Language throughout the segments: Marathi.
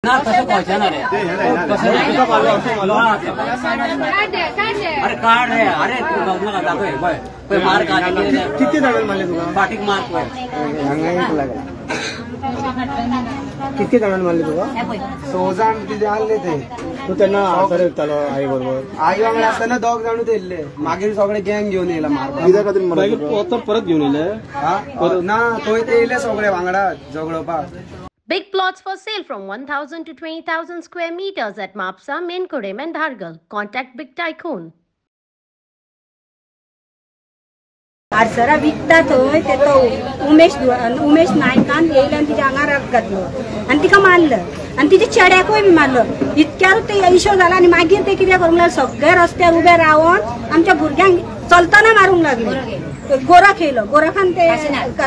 ना कसं पहुंचाना रे अरे कार्ड है अरे तू बघ ना दाखव पण मार का किती जणांना मारले तुला पाटिक मार किती जणांना मारले तुला 100 जण तिथे आले ते तू त्यांना आसरे आई बरोबर आई वांगडा असताना 2 जण तेल्ले मागील सगळे गँग घेऊन येला मार परत घेऊन येले ना तो येले सगळे वांगडा झगडोपाक. Big plots for sale from 1,000 to 20,000 square meters at Mapsa, Menkodem and Dhargal. Contact Big Tycoon. आरसरा विकता थंय ते तो उमेश नायकान येयले आनी तिच्या आंगार घातलो आनी तिका मारलं आनी तिच्या चेड्याकूय बी मारलं. इतक्यारूच ते इशू जाला आनी मागीर ते कितें करूंक लागले सगळे रस्त्यार उबे रावन आमच्या भुरग्यांक चलतना मारूंक लागले. गोरख येयलो गोरखान ते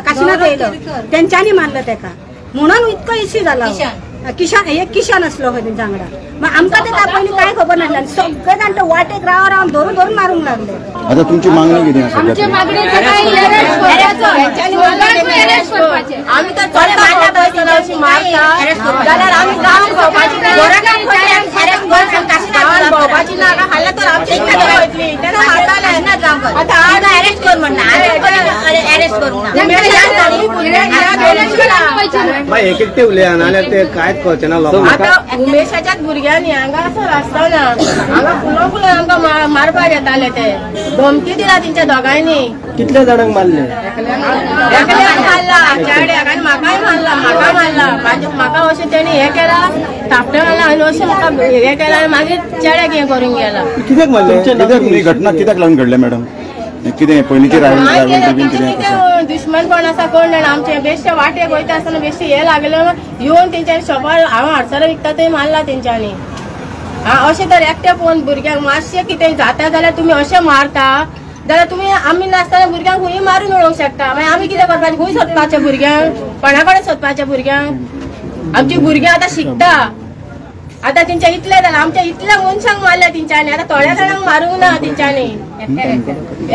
काशिनाथ येयलो तेंच्यांनी मारलं तेका म्हणून इतको इश्यू जाला. किशान असलो खंय तेंच्या वांगडा मग आमकां ते पयलीं काय खबर नासलें सगळे जाण तो वाटेक रावन धरून मारूंक लागले. आता तुमची मागणी कितें आसा? आमची मागणी आमी तर थोडे मारता थंय अशी मारता जाल्यार आमी गांवांत भोंवपाची भोंवपाची नाका हाडला तर आमची इच्छा वयतली तेन्ना मारताले ना जावं आतां हांव अरेस्ट कर म्हणना अरेस्ट करूंक ना एक एकटे उलया नाल्यार ते कांयच कळचेना लोकांक. आतां उमेशाच्याच भुरग्यांनी हांगा असो रस्तो ना हांगा फुलो फुलो आमकां मारपाक येताले ते धमकी दिला तेंच्या दोगांयनी. कितल्या जाणांक मारले? एकल्याक मारला चेड्याक आनी म्हाकाय मारला म्हाका अशें तेणी हें केला थापटे मारला आनी अशें म्हाका हें केला आनी मागीर चेड्याक हें करूंक गेला. कित्याक मारले? कित्याक ही घटना कित्याक लागून घडल्या मॅडम? कितें पयलींची दुश्मनपण आसा कोण जाणा आमचे बेश्टे वाटेक वयता आसतना बेश्टे हे लागले येवन तेंच्यांनी शॉपार हांव हाडसर विकता थंय मारला तेंच्यांनी. अशें तर एकटे पळोवन भुरग्यांक मातशें कितें जाता जाल्यार तुमी अशें मारता जाल्यार तुमी आमी नासतना भुरग्यांक खंय मारून उडोवंक शकता. मागीर आमी कितें करपाचें खंय सोदपाचें भुरग्यांक कोणा कडेन सोदपाचें भुरग्यांक? आमची भुरगीं आतां शिकता आतां तेंच्या इतले जाल्यार आमच्या इतल्या मनशांक मारल्या तेंच्यांनी आतां थोड्या जाणांक मारूंक ना तेंच्यांनी.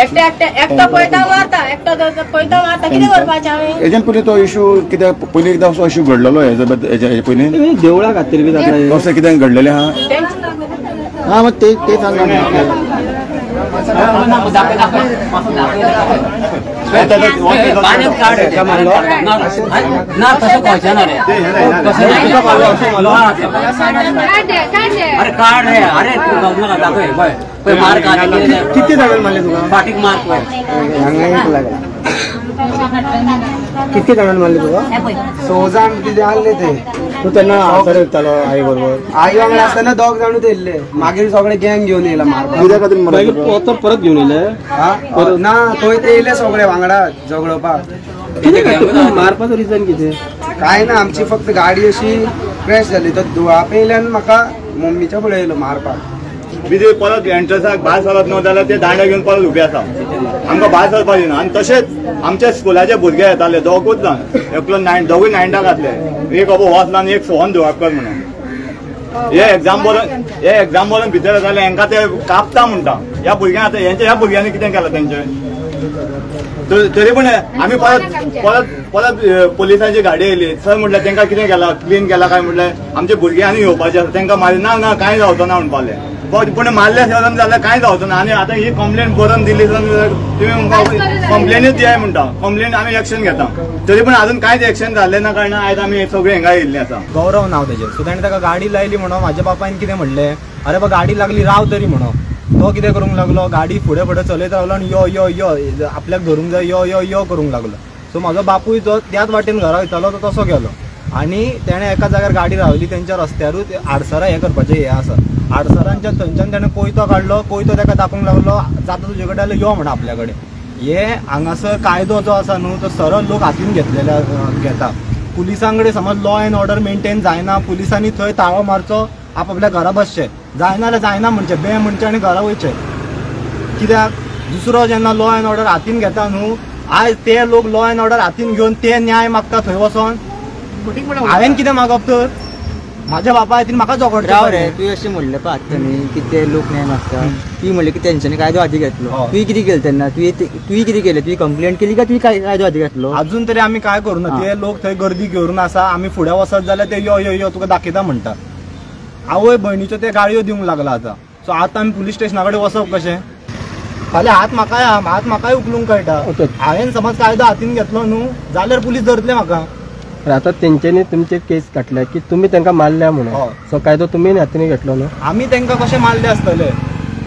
एकटो पळयता मारता एकटो पळयता मारता कितें करपाचें आमी? हेज्यान पयलीं तो इशू कित्याक पयलीं एकदां असो इशू घडलेलो हेजे पयलीं देवळा खातीर बी जाता तशें कितें घडलेलें आहा? हा मग ते सांगा ना कसं पहुंचाना रे अरे कार्ड है अरे तू बघ ना दाखव पण मार का किती जणांना मारले तुला पाटिक मार किती जणांना मारले तुला 100 जण तिथे आले ते तू त्यांना आसरे आई बरोबर आई वांगडा असताना 2 जण तेल्ले मागील सगळे गँग घेऊन येला मार परत घेऊन येले ना तो येले सगळे वांगडा झगडोपाक. मारपाचो रिजन कितें? काय ना आमची फक्त गाडी अशी क्रॅश जाली तर धुळा पेयल्यान म्हाका मम्मीच्या फुडें येयलो मारपाक. बिजे परत एंट्रन्साक भायर सरत न्हू जाल्यार ते दांडे घेवन परत उबे आसा आमकां भायर सरपाक दिना. आनी तशेंच आमच्या स्कुलाचे भुरगे येताले दोगूच जाण एकलो दोगूय 9टा घातले एक अबो वचला आनी एक सोहन धुवापकर म्हणून हे एग्जाम बरोवन भितर येताले हांकां ते कापता म्हणटा. ह्या भुरग्यांक आतां ह्या भुरग्यांनी कितें केलां तेंचे तरी पूण आमी परत पुलिसांची गाडी येयली सर म्हटल्यार तेंकां कितें केलां क्लीन केलां काय म्हटल्यार आमचे भुरगे आनी येवपाचे आसा तेंकां मारी ना कांय जावचो ना म्हणपाले पूण मारले जाल्यार कांय जावचो ना. आनी आतां ही कंप्लेन बरोवन दिली तुमी कंप्लेनूच दियाय म्हणटा कंप्लेन आमी एक्शन घेता तरी पूण अजून कांयच एक्शन जाल्लें ना कारण आयज आमी सगळीं हिंगा येयल्लीं आसा. गौरव नांव तेजें सो ताणें ताका गाडी लायली म्हणून म्हाज्या बापायन कितें म्हणलें अरे बा गाडी लागली राव तरी म्हणून तो कितें करूंक लागलो गाडी फुडें चलयत रावलो आनी यो आपल्याक धरूंक जाय यो करूंक लागलो. सो म्हाजो बापूय जो त्याच वाटेन घरा वयतालो तो तसो गेलो आनी तेणें एका जाग्यार गाडी रावली तेंच्या रस्त्यारूच आडसरा हें करपाचें हें आसा आडसरांच्या थंयच्यान तेणें कोयतो काडलो कोयतो ताका दाखोवंक लागलो जाता तुजे कडेन जाल्यार यो म्हणा आपल्या कडेन. हे हांगासर कायदो जो आसा न्हू तो सरळ लोक हातीन घेता. पुलिसां कडेन समज लॉ एंड ऑर्डर मेंटेन जायना पुलिसांनी थंय ताळो मारचो आपल्या घरा बसचें जायना जाल्यार जायना म्हणचें बे म्हणचें आनी घरा वयचें. कित्याक दुसरो जेन्ना लॉ एंड ऑर्डर हातीन घेता न्हू आयज ते लोक लॉ एंड ऑर्डर हातीन घेवन ते न्याय मागता थंय वचोन हांवें कितें मागप तर माझ्या बापा येतील म्हाका झगडटा राव रे तुवें अशें म्हणलें पळय आत्तानी की ते लोक न्याय मागता तुवें म्हणलें की तेंच्यांनी कायदो हाती घेतलो हय. तुवें कितें केलें तेन्ना तुवें कितें केलें तुवें कंप्लेंट केली काय तुवें कायदो हाती घेतलो अजून तरी आम्ही काय करू ना ते लोक थंय गर्दी घेवन आसा आम्ही फुडें वचत जाल्यार ते यो यो यो तुका दाखयता म्हणटा आवय भयणीच्यो ते गाडयो दिवंक लागला आतां सो आतां आमी पुलीस स्टेशना कडेन वचप कशें फाल्यां हात म्हाकाय उखलूंक कळटा हांवें समज कायदो हातीन घेतलो न्हू जाल्यार पुलीस धरतले म्हाका आता तेंच्यांनी तुमचे केस काटल्या की तुम्ही त्यांना मारल्या म्हणून हय. सो कायदो तुम्ही हातीने घेतलो न्हू आमी तांकां कशें मारले आसतले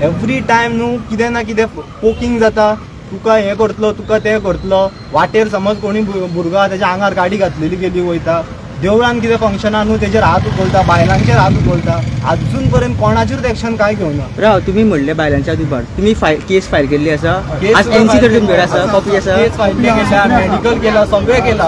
एवरी टायम न्हू कितें ना कितें पोकिंग जाता तुका हें करतलो तुका तें करतलो वाटेर समज कोणी भुरगो आहा तेज्या आंगार गाडी घातलेली गेली वयता देवळान कितें फंक्शना न्हू तेजेर हात उखलता बायलांचेर हात उखलता अजून पर्यंत कोणाचेर एक्शन काय घेवना राव तुम्ही म्हणले बायलांच्या दिबाड तुम्ही केस फायल केल्ली आसा केस आज फायल एनसी तर केल्या, तुमच्याकडे आसा कॉपी आसा केस फायल केल्या मेडिकल केला सगळें केला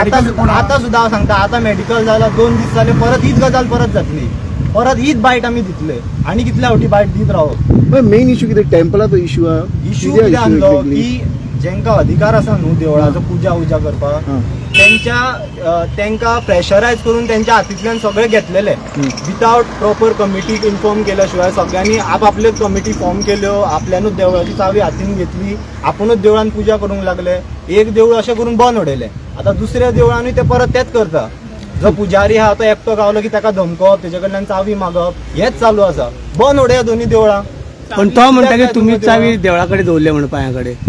आतां सुद्दां हांव सांगता आतां मेडिकल जालां 2 दीस जाले परत हीच गजाल परत जातली परत हीच बायट आमी दितले आणि कितल्या फावटी बायट दीत रावप मेन इशू कितें टेम्पलाचो इशू इशू कितें आहलो की जेंका अधिकार आसा न्हू देवळाचो पुजा उजा करपाक तांकां प्रेशरायज करून त्यांच्या हातींतल्यान सगळे घेतलेले विदाउट प्रॉपर कमिटीक इन्फॉर्म केल्या शिवाय सगळ्यांनी आपले कमिटी फॉर्म केल्यो आपल्यानूच देवळाची चावी हातीन घेतली आपुणूच देवळान पुजा करूंक लागले एक देवूळ अशें करून बंद उडयलें आतां दुसऱ्या देवळानूय ते परत तेच करता जो पुजारी आहा तो एकटो गावलो की ताका धमकोवप तेजे कडल्यान चावी मागप हेच चालू आसा बंद उडया दोन्ही देवळां पण तो म्हणटा की तुम्ही चावी देवळा कडेन दवरले म्हणून पांया कडेन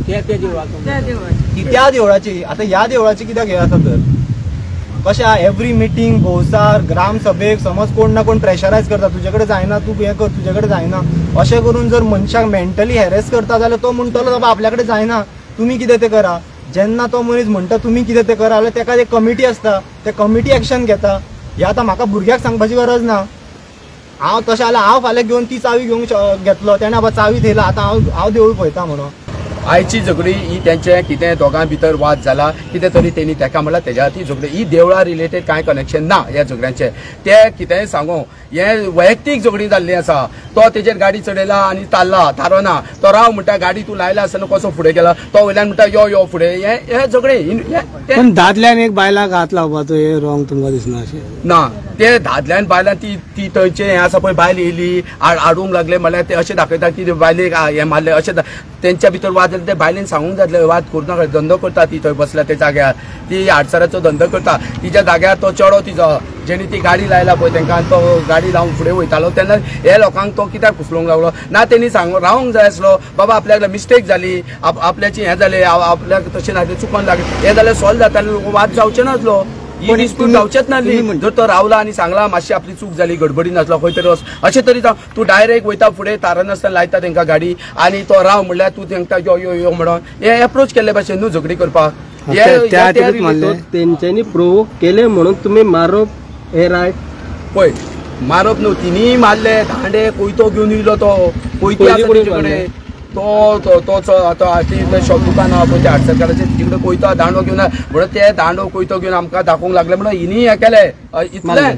ती त्या देवळाची आता ह्या देवळाची कित्याक हे आसा तर कशें आहा एवरी मिटींग भोवसार ग्राम सभेक समज कोण ना कोण प्रेशरायज करता तुजे कडेन जायना तूं हें कर तुजे कडेन जायना अशें करून जर मनशाक मेंटली हॅरेस करता जाल्यार तो म्हणटलो बाबा आपल्या कडेन जायना तुमी कितें तें करा जेन्ना तो मनीस म्हणटा तुमी कितें तें करा जाल्यार तेका एक कमिटी आसता ते कमिटी एक्शन घेता हे आतां म्हाका भुरग्याक सांगपाची गरज ना हांव तशें जाल्यार हांव फाल्यां घेवन ती चावी घेवंक घेतलो तेणें बाबा चावी थेयला आतां हांव देवूळ पळयता म्हणून आयची झगडी ही त्यांचे कितें दोगां भितर वाद जाला कितें तरी तेणी तेका म्हणल्यार तेज्या खातीर झगडी ही देवळा रिलेटेड कांय कनेक्शन ना ह्या झगड्यांचे ते कितेंय सांगू हे वैयक्तीक झगडी जाल्ली आसा तो तेजेर गाडी चडयला आनी तारला थारोना तो राव म्हणटा गाडी तूं लायला आसतना कसो फुडें गेला तो वयल्यान म्हणटा यो यो फुडें हे झगडी पण दादल्यान एक बायलाक हात लावपाचो हे रॉंग तुमकां दिसना अशें ना ते दादल्यान बायलां ती थंयचे हें आसा पळय बायल येयली हाडूंक लागले म्हळ्यार ते अशें दाखयता की बायलेक हें मारलें अशें तेंच्या भितर वाद जाले ते बायलेन सांगूंक जातले वाद करूं नाका धंदो करता ती थंय बसल्या त्या जाग्यार ती आडसराचो धंदो करता तिच्या जाग्यार तो चेडो तिचो जेणी ती गाडी लायला पळय तांकां तो गाडी लावन फुडें वयतालो तेन्ना हे लोकांक तो कित्याक कुसलोवंक लागलो ना तेणी रावंक जाय आसलो बाबा आपल्याक मिस्टेक जाली आपल्याची हें जालें आपल्याक तशें ना चुकोन लागलें हें जाल्यार सॉल्व जाता वाद जावचें नासलो ही डिस्प्यूट जावचेच नासली जर तो रावला आनी सांगला मातशी आपली चूक जाली गडबडीन आसलो खंय तरी अशें तरी जावं तूं डायरेक्ट वयता फुडें तारनासतना लायता तांकां गाडी आनी तो राव म्हणल्यार तूं तांकां यो यो यो म्हणून हे एप्रोच केल्ले भशेन न्हू झगडी करपाक तेंच्यांनी प्रोवोक केले म्हणून तुम्ही मारप हे रायट पळय मारप न्हू तिनी मारले दांडे कोयतो घेवन येयलो तो कोयती आसा तेजे कडेन तो शॉप दुकान आहा पळय त्या आडसरकाराचे तिकडे कोयतो दांडो घेवन म्हणून ते दांडो कोयतो घेवन आमकां दाखोवंक लागले म्हणून हिनी हें केलें इतलें